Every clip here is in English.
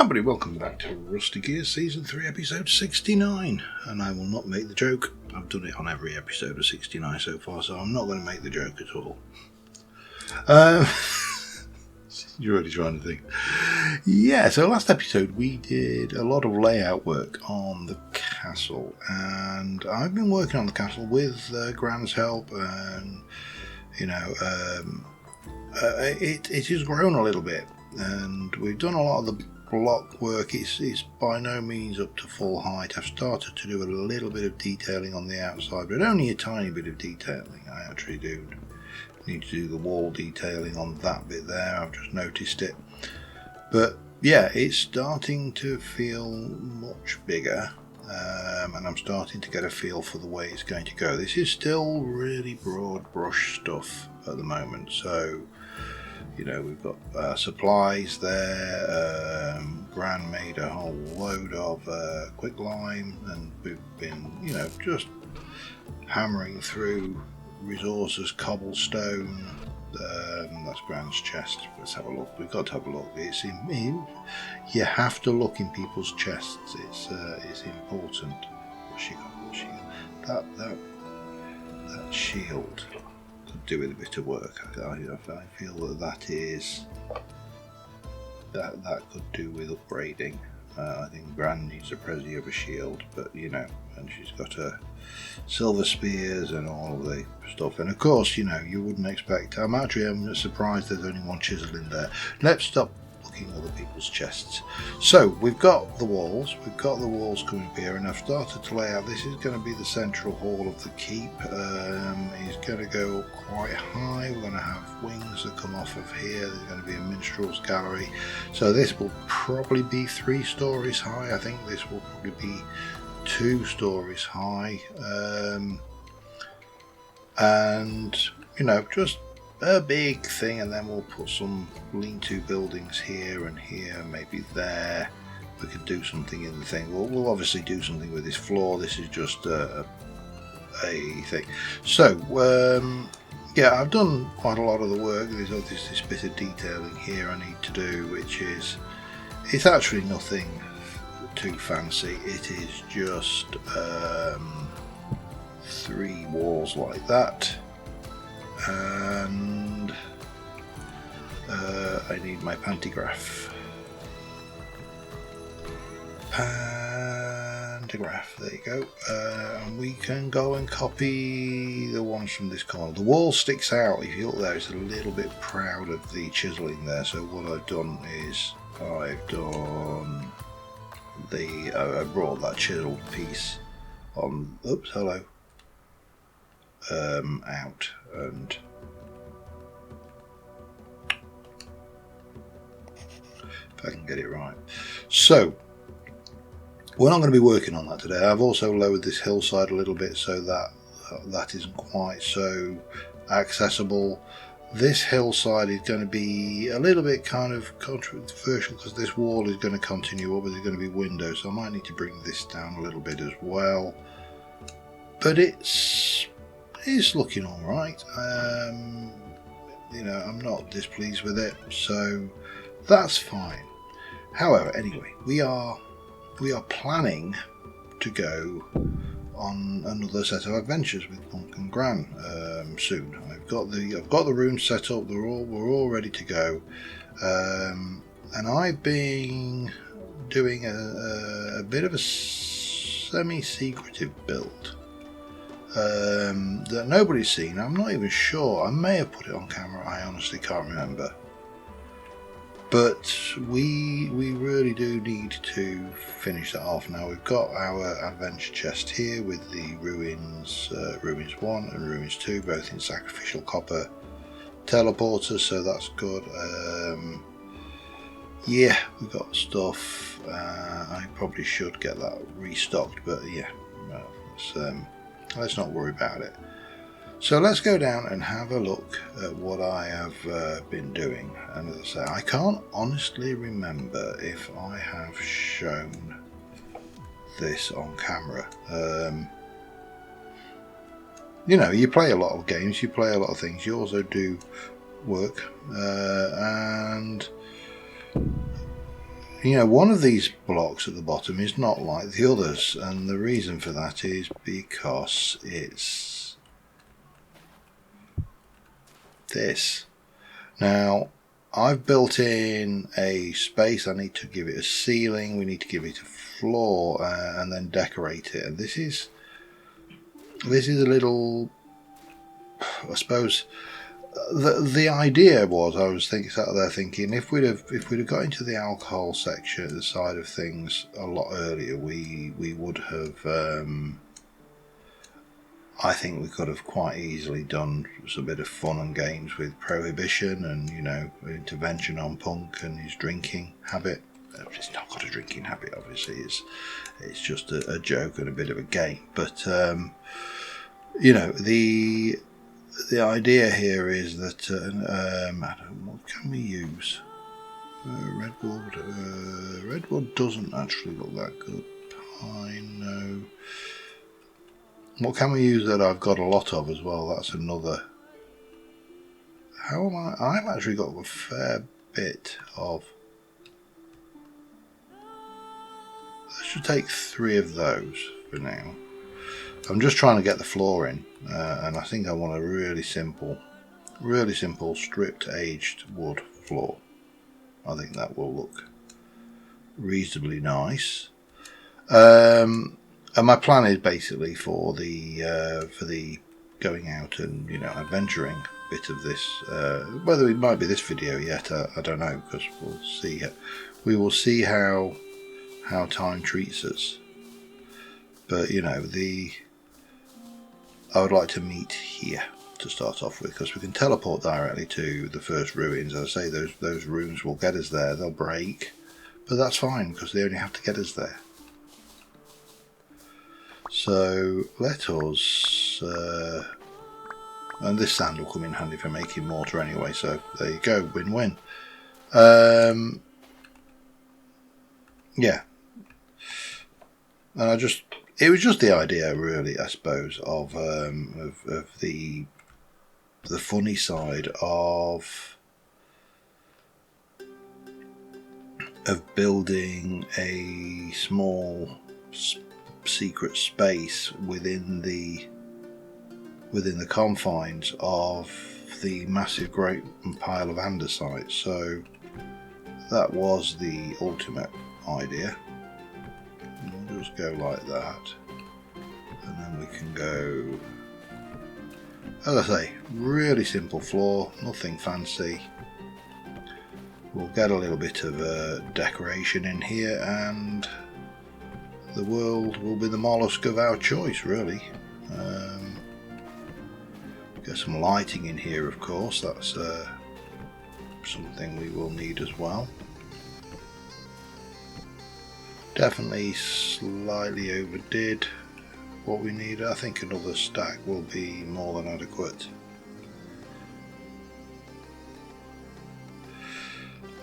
Everybody, welcome back to Rusty Gears Season 3 Episode 69. And I will not make the joke. I've done it on every episode of 69 so far, so I'm not going to make the joke at all. You're already trying to think. Yeah, so last episode we did a lot of layout work on the castle. And I've been working on the castle with Gran's help. And, you know, it has grown a little bit. And we've done a lot of the block work. It's by no means up to full height. I've started to do a little bit of detailing on the outside, but only a tiny bit of detailing. I actually do need to do the wall detailing on that bit there. I've just noticed it. But yeah, it's starting to feel much bigger, and I'm starting to get a feel for the way it's going to go. This is still really broad brush stuff at the moment, so you know, we've got supplies there. Gran made a whole load of quicklime, and we've been, you know, just hammering through resources, cobblestone. That's Gran's chest. Let's have a look. We've got to have a look. It's you have to look in people's chests. It's important. What's she got? That shield could do with a bit of work. I feel that could do with upgrading. I think Gran needs a Prezi of a shield, but you know, and she's got her silver spears and all of the stuff. And of course, you know, you wouldn't expect. I'm surprised there's only one chisel in there. Let's stop looking at other people's chests. So we've got the walls. We've got the walls coming up here, and I've started to lay out. This is going to be the central hall of the keep. It's going to go quite high. We're going to have wings that come off of here. There's going to be a minstrel's gallery. So this will probably be 3 stories high. I think this will probably be 2 stories high. And you know, just a big thing, and then we'll put some lean-to buildings here and here, maybe there. We could do something in the thing. We'll obviously do something with this floor. This is just a thing. So yeah, I've done quite a lot of the work. There's this bit of detailing here I need to do, which is, it's actually nothing too fancy. It is just 3 walls like that, and I need my pantograph. There you go. And we can go and copy the ones from this corner. The wall sticks out. If you look there, it's a little bit proud of the chiseling there. So what I've done is I brought that chiseled piece on. Oops, hello. Out, and if I can get it right. So we're not going to be working on that today. I've also lowered this hillside a little bit so that isn't quite so accessible. This hillside is going to be a little bit kind of controversial because this wall is going to continue up, but there's going to be windows, so I might need to bring this down a little bit as well. But it's looking all right. You know, I'm not displeased with it, so that's fine. However, anyway, we are planning to go on another set of adventures with Punk and Gran soon. I've got the rooms set up. We're all ready to go, and I've been doing a bit of a semi-secretive build that nobody's seen. I'm not even sure. I may have put it on camera. I honestly can't remember. But we really do need to finish that off now. We've got our adventure chest here with the ruins 1 and ruins 2, both in sacrificial copper teleporters, so that's good. Yeah, we've got stuff. I probably should get that restocked, but yeah, well, let's not worry about it. So let's go down and have a look at what I have been doing. And as I say, I can't honestly remember if I have shown this on camera. You know, you play a lot of games, you play a lot of things, you also do work, and you know, one of these blocks at the bottom is not like the others, and the reason for that is because it's this. Now, I've built in a space. I need to give it a ceiling, we need to give it a floor, and then decorate it. And this is a little, I suppose, the idea was, I was sat there thinking, if we'd have got into the alcohol section at the side of things a lot earlier, we would have. I think we could have quite easily done a bit of fun and games with prohibition and, you know, intervention on Punk and his drinking habit. It's not got a drinking habit, obviously. It's just a joke and a bit of a game. But you know, the idea here is that what can we use? Redwood. Redwood doesn't actually look that good. Pine, no. What can we use that I've got a lot of as well? That's another. How am I? I've actually got a fair bit of. I should take 3 of those for now. I'm just trying to get the floor in, and I think I want a really simple stripped aged wood floor. I think that will look reasonably nice. And my plan is basically for the going out and, you know, adventuring bit of this. Whether it might be this video yet, I don't know, because we'll see. We will see how time treats us. But, you know, I would like to meet here to start off with, because we can teleport directly to the first ruins. As I say, those rooms will get us there. They'll break, but that's fine because they only have to get us there. So let us, and this sand will come in handy for making mortar anyway, so there you go, win-win. Yeah, and it was just the idea, really, I suppose, of the funny side of building a small secret space within the confines of the massive great pile of andesite. So that was the ultimate idea. We'll just go like that, and then we can go, as I say, really simple floor, nothing fancy. We'll get a little bit of decoration in here, and the world will be the mollusk of our choice, really. Get some lighting in here, of course. That's something we will need as well. Definitely slightly overdid what we need. I think another stack will be more than adequate.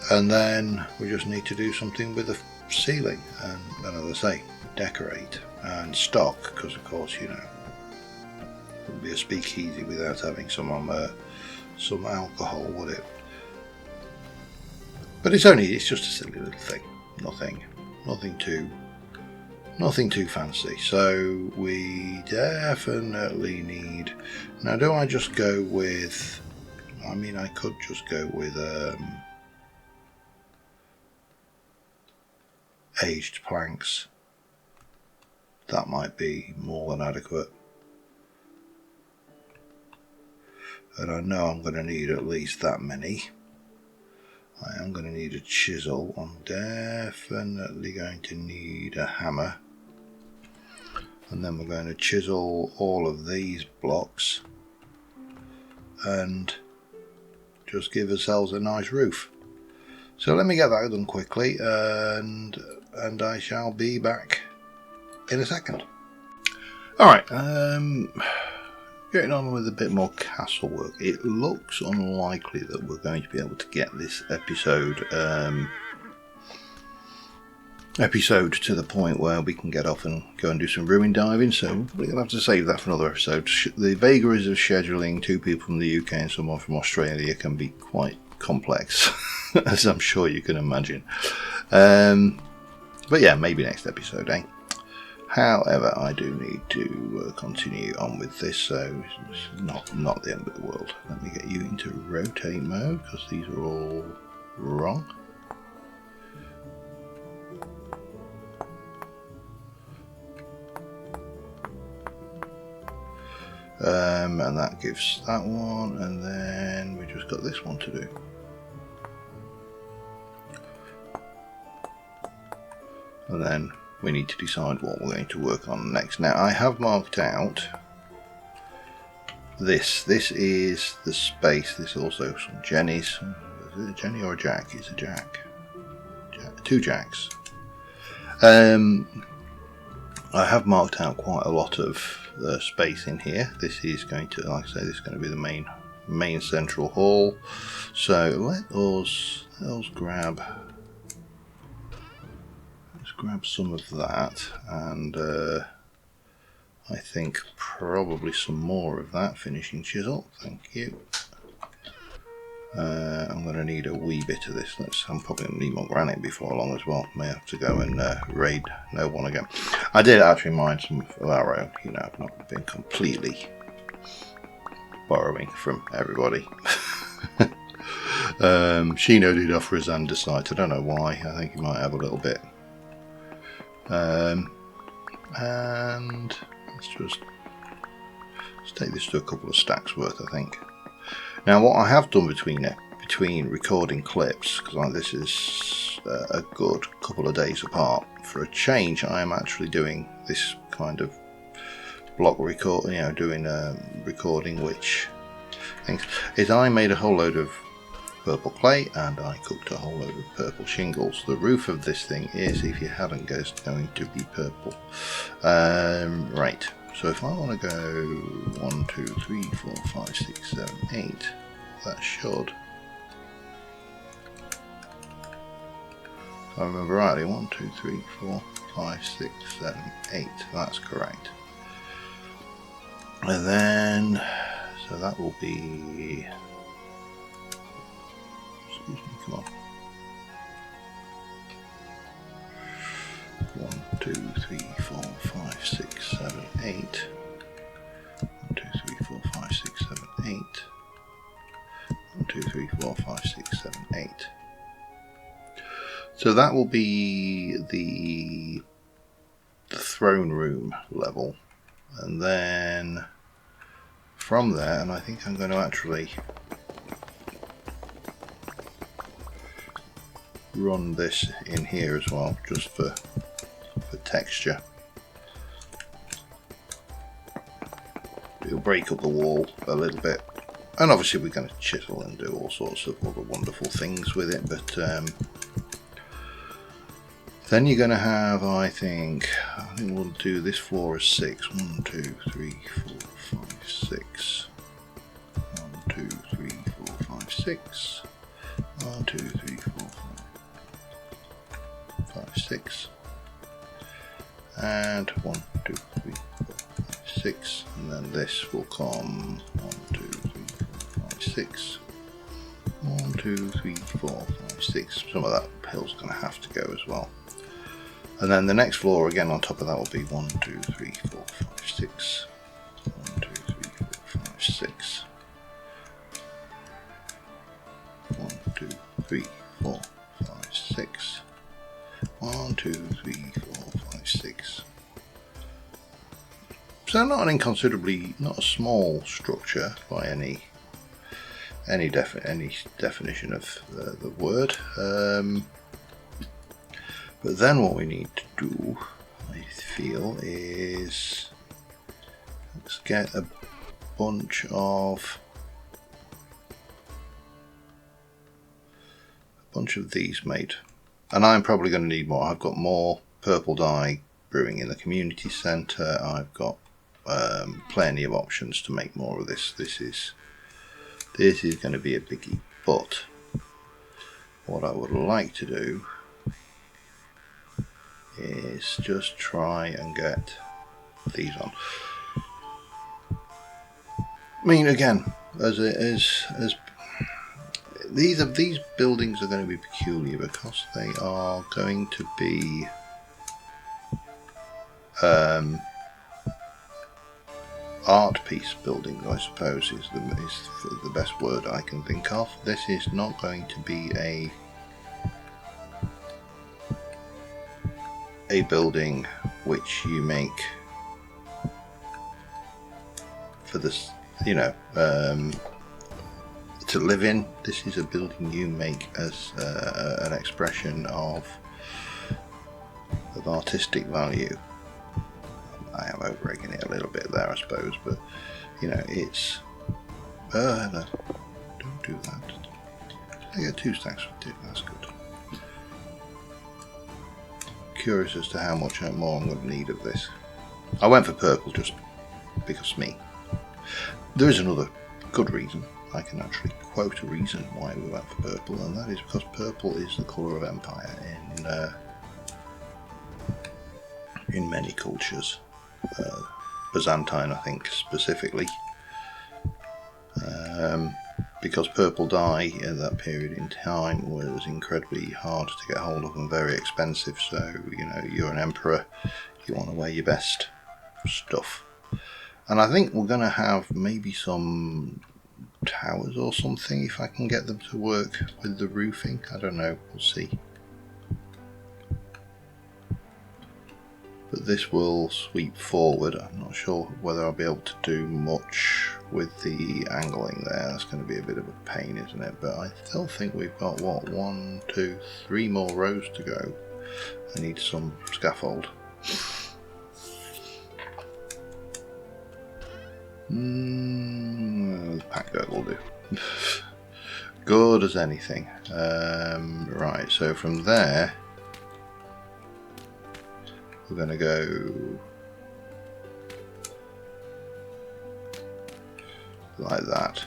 And then we just need to do something with the ceiling, and as I say, decorate and stock, because of course, you know, it wouldn't be a speakeasy without having some alcohol, would it? But it's just a silly little thing, nothing too fancy. So we definitely need. Now, do I just go with? I mean, I could just go with aged planks. That might be more than adequate. And I know I'm going to need at least that many. I am going to need a chisel. I'm definitely going to need a hammer. And then we're going to chisel all of these blocks and just give ourselves a nice roof. So let me get that done quickly, and I shall be back in a second. Alright, getting on with a bit more castle work. It looks unlikely that we're going to be able to get this episode to the point where we can get off and go and do some ruin diving, so we'll have to save that for another episode. The vagaries of scheduling 2 people from the UK and someone from Australia can be quite complex, as I'm sure you can imagine. But yeah, maybe next episode, eh? However, I do need to continue on with this, so it's not the end of the world. Let me get you into rotate mode, because these are all wrong. And that gives that one, and then we just got this one to do. And then we need to decide what we're going to work on next. Now, I have marked out this. This is the space. This is also some jennies. Is it a jenny or a jack? It's a jack. Two jacks. I have marked out quite a lot of space in here. This is going to, like I say, this is going to be the main central hall. So let us grab some of that, and I think probably some more of that finishing chisel. Thank you. I'm going to need a wee bit of this. I'm probably going to need more granite before long as well. May have to go and raid no one again. I did actually mine some of our own. You know, I've not been completely borrowing from everybody. Shino did offer his andesite. I don't know why. I think he might have a little bit. And let's take this to a couple of stacks worth, I think. Now, what I have done between recording clips, because this is a good couple of days apart, for a change, I am actually doing this kind of block record, doing recording, which things is I made a whole load of purple clay and I cooked a whole load of purple shingles. The roof of this thing is, if you haven't guessed, going to be purple. Right. So if I want to go 1, 2, 3, 4, 5, 6, 7, 8, that should, if I remember rightly, 1, 2, 3, 4, 5, 6, 7, 8, that's correct. And then, so that will be, excuse me, come on. 1, 2, 3, 4, 5, 6, 7, 8. 1, 2, 3, 4, 5, 6, 7, 8. 1, 2, 3, 4, 5, 6, 7, 8. So that will be the throne room level. And then from there, and I think I'm going to actually run this in here as well, just for texture. It'll break up the wall a little bit, and obviously we're going to chisel and do all sorts of other wonderful things with it, but then you're going to have, I think we'll do this floor as 6. 1, 2, 3, 4, 5, 6. 1, 2, 3, 4, 5, 6. 1, 2, 3, 4, 5, 6. And 1, 2, 3, 4, 5, 6. And then this will come 1, 2, 3, 4, 5, 6. 1, 2, 3, 4, 5, 6. Some of that hill's going to have to go as well. And then the next floor again on top of that will be 1, 2, 3, 4, 5, 6. 1, 2, 3, 4, 5, 6. 1, 2, 3, 4, 5, 6. 1, 2, 3, 4, 5, 6. So not not a small structure by any definition of the word. But then what we need to do, I feel, is let's get a bunch of these made. And I'm probably going to need more. I've got more purple dye brewing in the community centre. I've got plenty of options to make more of this. This is going to be a biggie. But what I would like to do is just try and get these on. I mean, again, as these buildings are going to be peculiar because they are going to be art piece buildings, I suppose is the best word I can think of. This is not going to be a building which you make for this, to live in. This is a building you make as an expression of artistic value. I am over-egging it a little bit there, I suppose, but it's hello. Don't do that. I get 2 stacks of dip, that's good. Curious as to how much more I'm going to need of this. I went for purple just because me. There is another good reason. I can actually quote a reason why we went for purple, and that is because purple is the colour of empire in many cultures. Byzantine, I think, specifically, because purple dye in that period in time was incredibly hard to get hold of and very expensive. So you're an emperor, you want to wear your best stuff. And I think we're going to have maybe some towers or something if I can get them to work with the roofing. I don't know, we'll see. But this will sweep forward. I'm not sure whether I'll be able to do much with the angling there. That's going to be a bit of a pain, isn't it? But I still think we've got, what, 1, 2, 3 more rows to go. I need some scaffold. Pack dirt will do. Good as anything. Right, so from there we're going to go like that.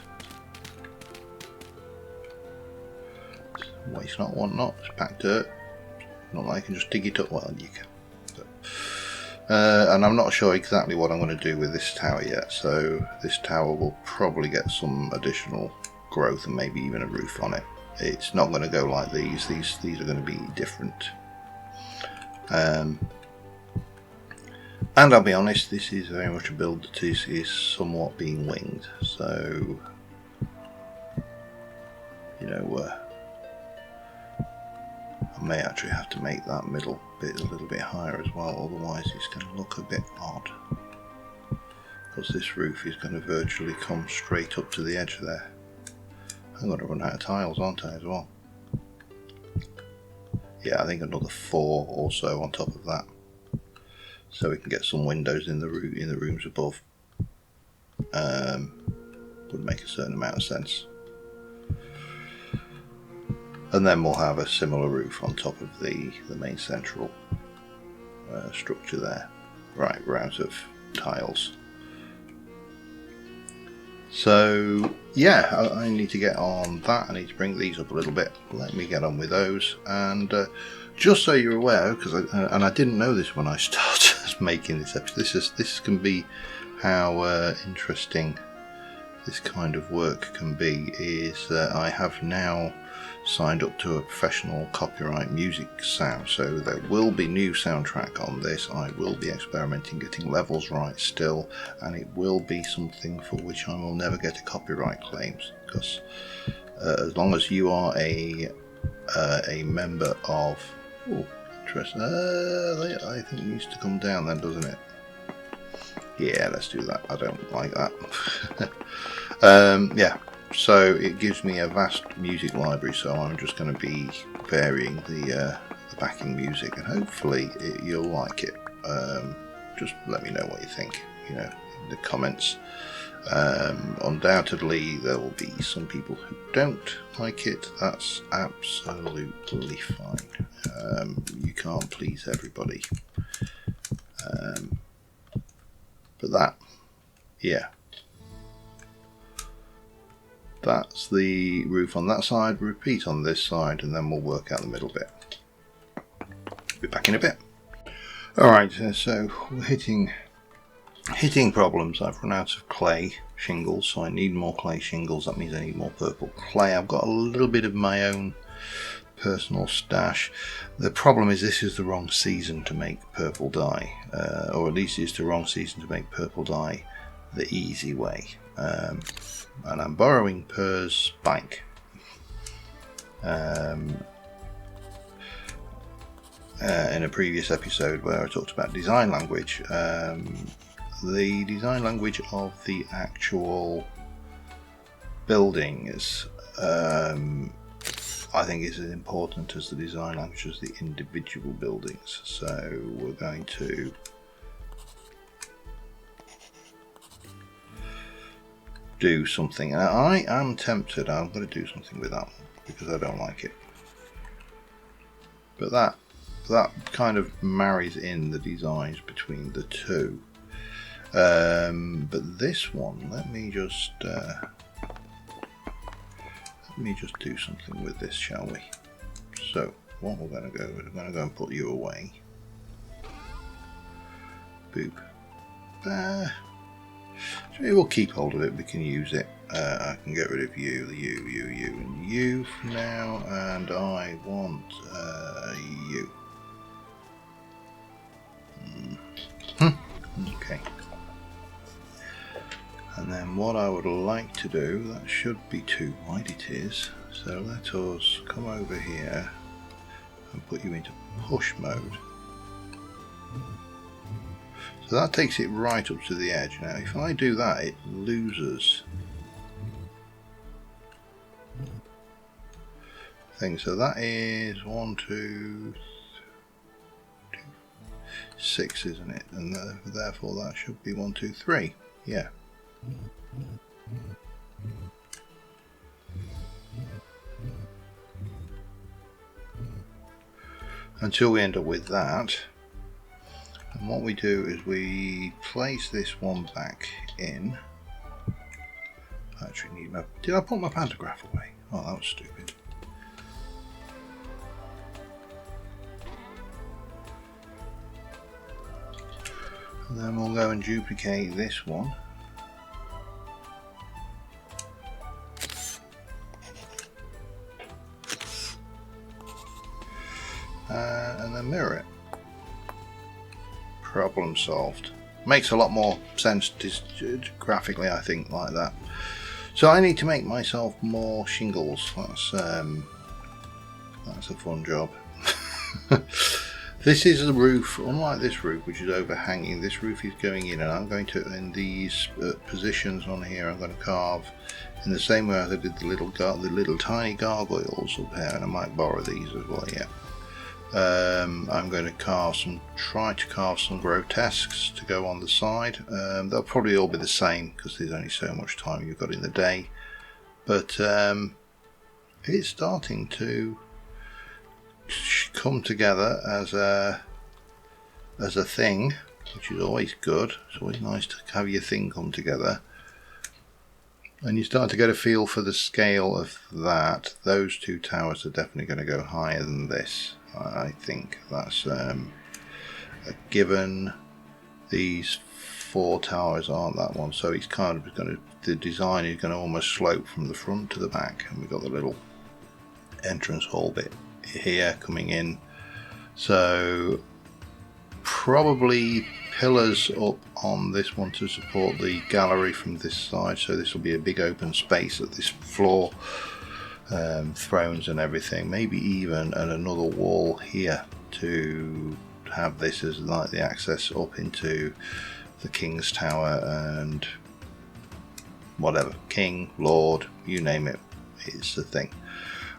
Waste not, want not. Just pack dirt. Not like I can just dig it up. Well, you can. And I'm not sure exactly what I'm going to do with this tower yet. So this tower will probably get some additional growth and maybe even a roof on it. It's not going to go like these. These are going to be different. And I'll be honest, this is very much a build that is somewhat being winged. So, I may actually have to make that middle bit a little bit higher as well, otherwise it's going to look a bit odd. Because this roof is going to virtually come straight up to the edge there. I'm going to run out of tiles, aren't I, as well? Yeah, I think another 4 or so on top of that. So we can get some windows in the rooms above. Would make a certain amount of sense. And then we'll have a similar roof on top of the main central structure there. Right, we're out of tiles. So yeah, I need to get on that. I need to bring these up a little bit. Let me get on with those. And just so you're aware, because I didn't know this when I started making this episode. This can be how interesting this kind of work can be. Is I have now signed up to a professional copyright music sound, so there will be new soundtrack on this. I will be experimenting, getting levels right still, and it will be something for which I will never get a copyright claims, because as long as you are a member of interesting. I think it needs to come down then, doesn't it? Yeah, let's do that. I don't like that. Yeah. So it gives me a vast music library, so I'm just going to be varying the backing music, and hopefully you'll like it. Just let me know what you think, in the comments. Undoubtedly there will be some people who don't like it. That's absolutely fine. You can't please everybody. But that, yeah. That's the roof on that side. Repeat on this side, and then we'll work out the middle bit. Be back in a bit. Alright, so we're hitting Hitting problems. I've run out of clay shingles, so I need more clay shingles. That means I need more purple clay. I've got a little bit of my own personal stash. The problem is this is the wrong season to make purple dye, or at least it's the wrong season to make purple dye the easy way. And I'm borrowing Per's bike. In a previous episode where I talked about design language, the design language of the actual buildings I think is as important as the design language as the individual buildings. So we're going to do something. I am tempted, I'm going to do something with that one because I don't like it. But that kind of marries in the designs between the two. But this one, let me just do something with this, shall we? So what we're going to go is we're going to go and put you away. Boop. So we'll keep hold of it. We can use it. I can get rid of you, and you for now, and I want you. Okay. And then what I would like to do, that should be too wide, it is, so let us come over here and put you into push mode. So that takes it right up to the edge. Now if I do that, it loses things. So that is 1, 2, 6, isn't it? And therefore that should be 1, 2, 3. Yeah. Until we end up with that, and what we do is we place this one back in. I actually need my... Did I put my pantograph away? Oh, that was stupid. And then we'll go and duplicate this one. And then mirror it. Problem solved. Makes a lot more sense graphically, I think, like that. So I need to make myself more shingles. That's a fun job. This is the roof. Unlike this roof, which is overhanging, this roof is going in, and I'm going to, in these positions on here, I'm going to carve in the same way as I did the little tiny gargoyles up here, and I might borrow these as well. Yeah. I'm going to try to carve some grotesques to go on the side. They'll probably all be the same because there's only so much time you've got in the day. But it's starting to come together as a thing, which is always good. It's always nice to have your thing come together. And you start to get a feel for the scale of that. Those two towers are definitely going to go higher than this. I think that's a given. These 4 towers aren't that one, so it's kind of going to, the design is going to almost slope from the front to the back, and we've got the little entrance hall bit here coming in. So probably pillars up on this one to support the gallery from this side, so this will be a big open space at this floor. Thrones and everything, maybe even another wall here to have this as like the access up into the King's Tower and whatever, King, Lord, you name it, it's the thing.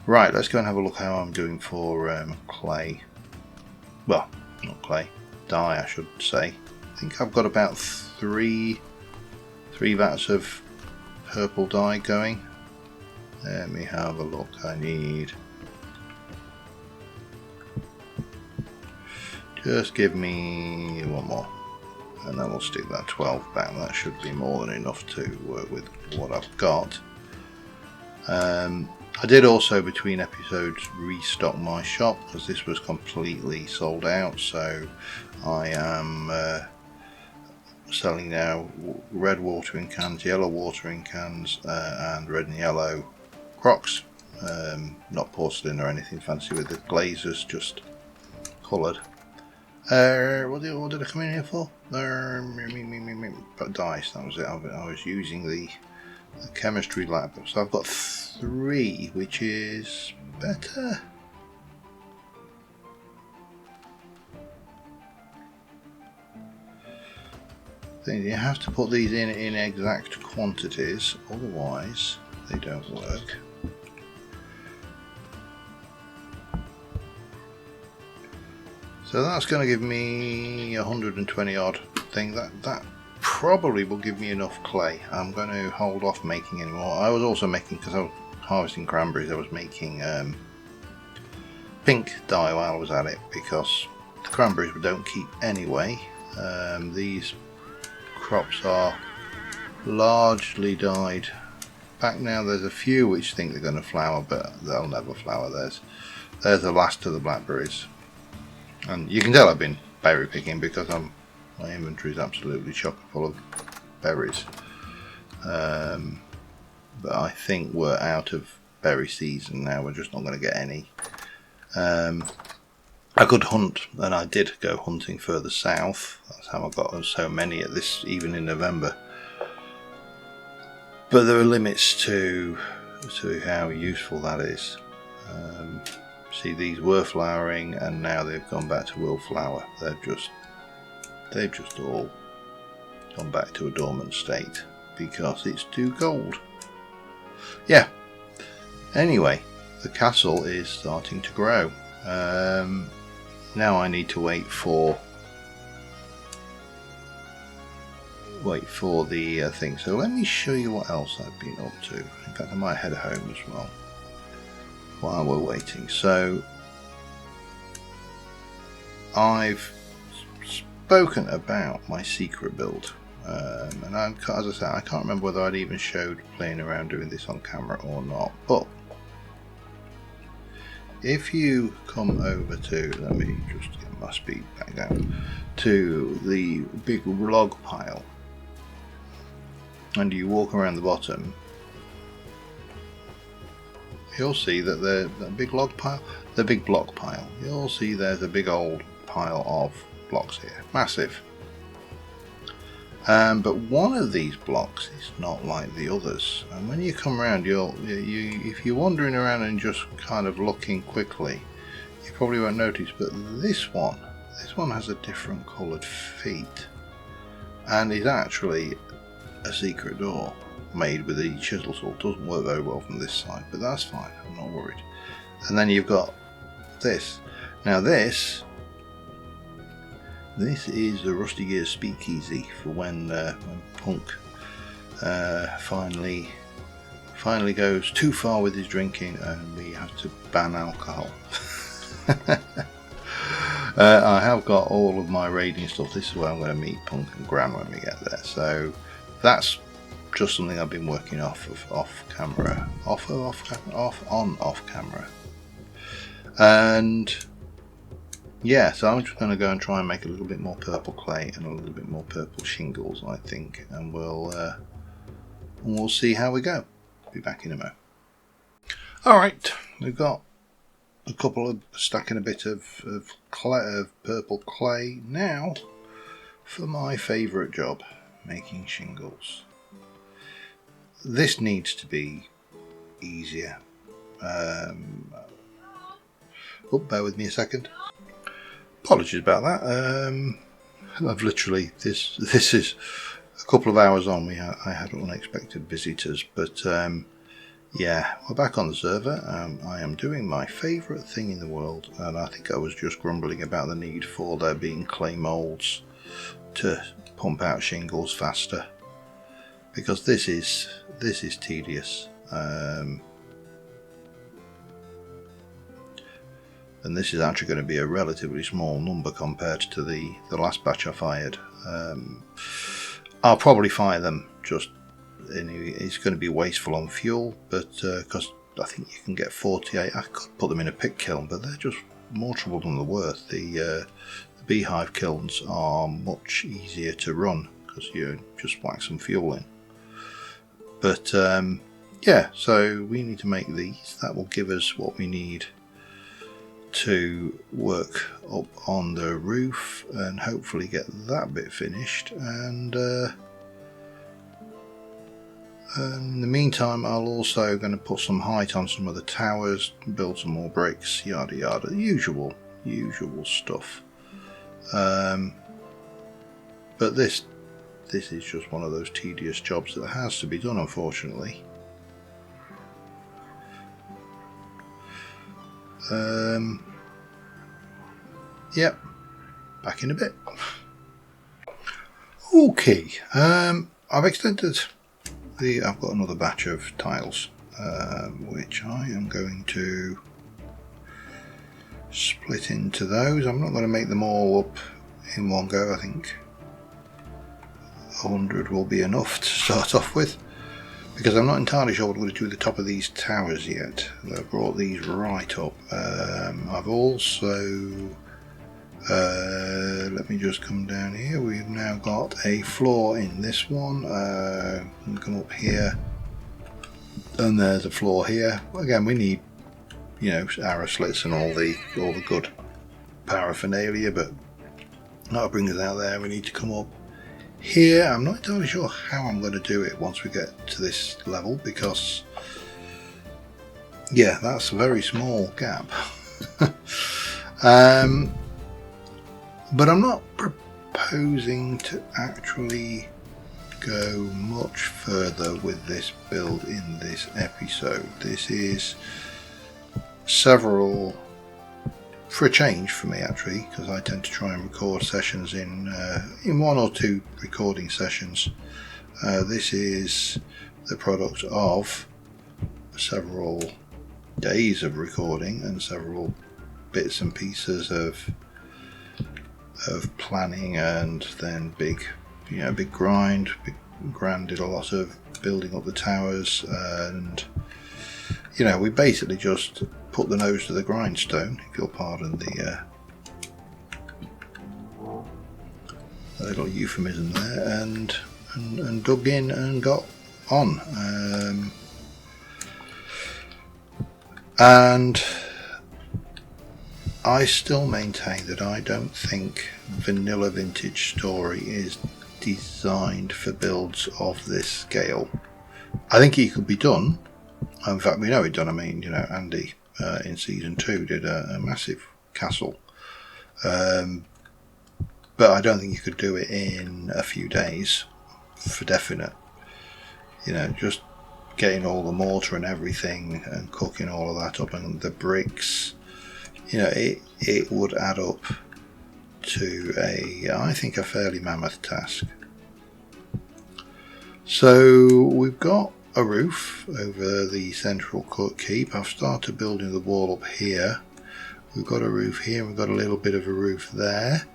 Right, let's go and have a look how I'm doing for clay. Well, not clay, dye I should say. I think I've got about three vats of purple dye going. Let me have a look. I need... Just give me one more. And then we'll stick that 12 back. That should be more than enough to work with what I've got. I did also, between episodes, restock my shop because this was completely sold out. So I am selling now red watering cans, yellow watering cans, and red and yellow crocks. Not porcelain or anything fancy with the glazes, just coloured. What did I come in here for? Dice, that was it. I was using the chemistry lab. So I've got 3, which is better. You have to put these in exact quantities, otherwise they don't work. So that's going to give me 120 odd thing. That probably will give me enough clay. I'm going to hold off making any more. I was also making, because I was harvesting cranberries, I was making pink dye while I was at it, because the cranberries don't keep anyway. These crops are largely dyed. Back now there's a few which think they're going to flower, but they'll never flower. There's the last of the blackberries, and you can tell I've been berry picking because my inventory is absolutely chock full of berries. But I think we're out of berry season now. We're just not going to get any. I could hunt, and I did go hunting further south. That's how I got so many at this, even in November. But there are limits to how useful that is. See, these were flowering, and now they've gone back to will flower. They've just all gone back to a dormant state because it's too cold. Yeah. Anyway, the castle is starting to grow. Now I need to wait for the thing. So let me show you what else I've been up to. In fact, I might head home as well while we're waiting. So I've spoken about my secret build, and as I said, I can't remember whether I'd even showed playing around doing this on camera or not, but if you come over to, let me just get my speed back down, to the big log pile, and you walk around the bottom, you'll see that the big block pile, you'll see there's a big old pile of blocks here, massive. But one of these blocks is not like the others, and when you come around, if you're wandering around and just kind of looking quickly, you probably won't notice, but this one has a different coloured feet, and is actually a secret door made with a chisel saw. It doesn't work very well from this side, but that's fine, I'm not worried. And then you've got this. Now this is the Rusty Gear speakeasy for when Punk finally goes too far with his drinking and we have to ban alcohol. I have got all of my raiding stuff. This is where I'm going to meet Punk and Gran when we get there. So that's just something I've been working off camera, and yeah, so I'm just going to go and try and make a little bit more purple clay and a little bit more purple shingles, I think, and we'll see how we go. Be back in a moment. Alright, we've got a couple of stacking a bit of purple clay now for my favourite job, making shingles. This needs to be easier. Bear with me a second. Apologies about that. I've literally, this is a couple of hours on. I had unexpected visitors, but yeah, we're back on the server. I am doing my favourite thing in the world, and I think I was just grumbling about the need for there being clay moulds to pump out shingles faster, because this is tedious. And this is actually going to be a relatively small number compared to the last batch I fired. I'll probably fire them just, it's going to be wasteful on fuel, but because I think you can get 48, I could put them in a pit kiln, but they're just more trouble than they're worth. The beehive kilns are much easier to run because you just whack some fuel in. But yeah, so we need to make these. That will give us what we need to work up on the roof and hopefully get that bit finished. And in the meantime, I'll also going to put some height on some of the towers, build some more bricks, yada yada, the usual stuff. But this is just one of those tedious jobs that has to be done, unfortunately. Yep, back in a bit. Okay, I've extended I've got another batch of tiles, which I am going to split into those. I'm not going to make them all up in one go. I think 100 will be enough to start off with, because I'm not entirely sure what I'm going to do with the top of these towers yet. I've brought these right up. I've also let me just come down here. We've now got a floor in this one. Come up here, and there's a floor here. Again, we need, you know, arrow slits and all the good paraphernalia, but that'll bring us out there. We need to come up here. I'm not entirely sure how I'm going to do it once we get to this level, because yeah, that's a very small gap. But I'm not proposing to actually go much further with this build in this episode. This is several, for a change for me actually, because I tend to try and record sessions in 1 or 2 recording sessions. This is the product of several days of recording and several bits and pieces of planning, and then big grind. Did a lot of building up the towers, and you know, we basically just put the nose to the grindstone, if you'll pardon the little euphemism there, and dug in and got on. And I still maintain that I don't think Vanilla Vintage Story is designed for builds of this scale. I think it could be done. In fact, we know it done. I mean, you know, Andy in season 2 did a massive castle, but I don't think you could do it in a few days for definite. You know, just getting all the mortar and everything and cooking all of that up, and the bricks. You know, it would add up to I think a fairly mammoth task. So we've got a roof over the central keep. I've started building the wall up here. We've got a roof here, we've got a little bit of a roof there.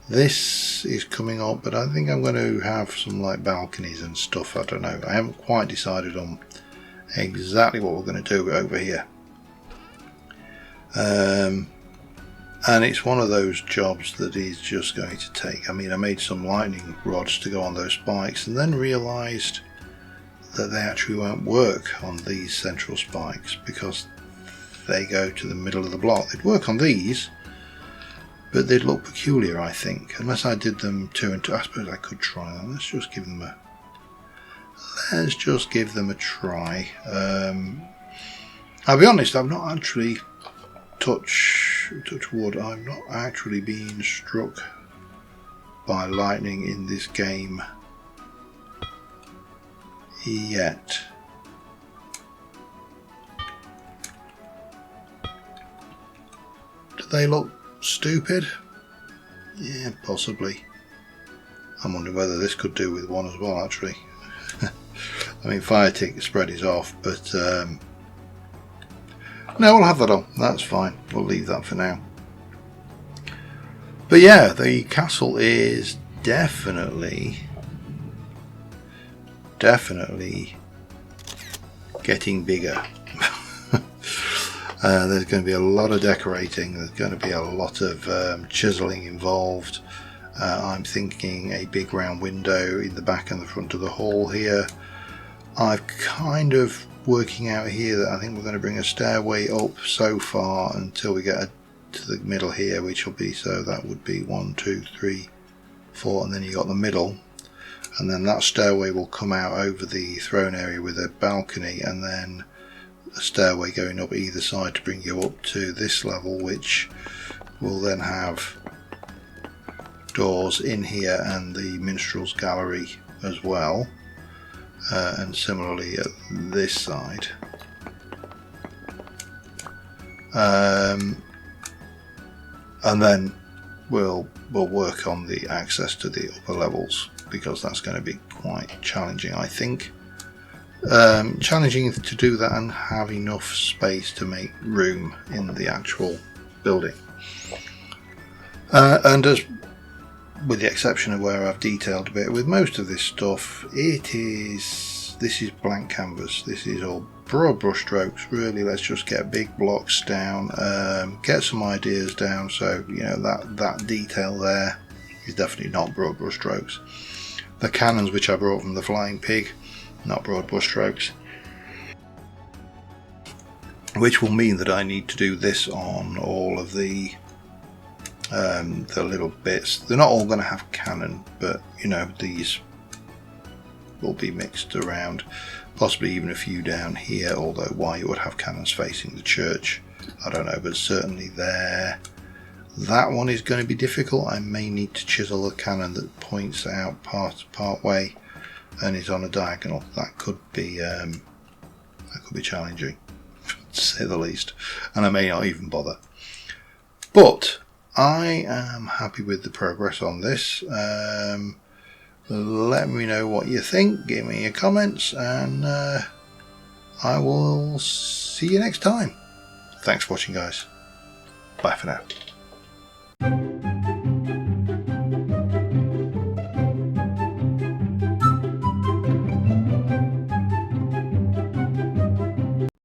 This is coming up, but I think I'm going to have some like balconies and stuff. I don't know. I haven't quite decided on exactly what we're going to do over here. And it's one of those jobs that is just going to take, I mean, I made some lightning rods to go on those spikes, and then realised that they actually won't work on these central spikes because they go to the middle of the block. They'd work on these, but they'd look peculiar, I think, unless I did them 2 and 2. I suppose I could try that. Let's just give them a try. I'll be honest, I've not actually touch wood, I'm not actually being struck by lightning in this game yet. Do they look stupid? Yeah, possibly. I'm wondering whether this could do with one as well, actually. I mean, fire tick spread is off, but no, we'll have that on. That's fine. We'll leave that for now. But yeah, the castle is definitely getting bigger. There's going to be a lot of decorating. There's going to be a lot of chiseling involved. I'm thinking a big round window in the back and the front of the hall here. I've kind of working out here that I think we're going to bring a stairway up so far until we get to the middle here, which will be, so that would be 1, 2, 3, 4, and then you got the middle, and then that stairway will come out over the throne area with a balcony, and then a stairway going up either side to bring you up to this level, which will then have doors in here and the minstrel's gallery as well, and similarly at this side. And then we'll work on the access to the upper levels, because that's going to be quite challenging, I think. Challenging to do that and have enough space to make room in the actual building. And as with the exception of where I've detailed a bit, with most of this stuff, this is blank canvas. This is all broad brush strokes. Really, let's just get big blocks down, get some ideas down. So you know that detail there is definitely not broad brush strokes. The cannons which I brought from the Flying Pig, not broad brush strokes, which will mean that I need to do this on all of the little bits. They're not all going to have cannon, but you know, these will be mixed around, possibly even a few down here, although why you would have cannons facing the church, I don't know, but certainly there. That one is going to be difficult. I may need to chisel a cannon that points out part way and is on a diagonal. That could be challenging, to say the least, and I may not even bother. But I am happy with the progress on this. Let me know what you think, give me your comments, and I will see you next time. Thanks for watching, guys. Bye for now.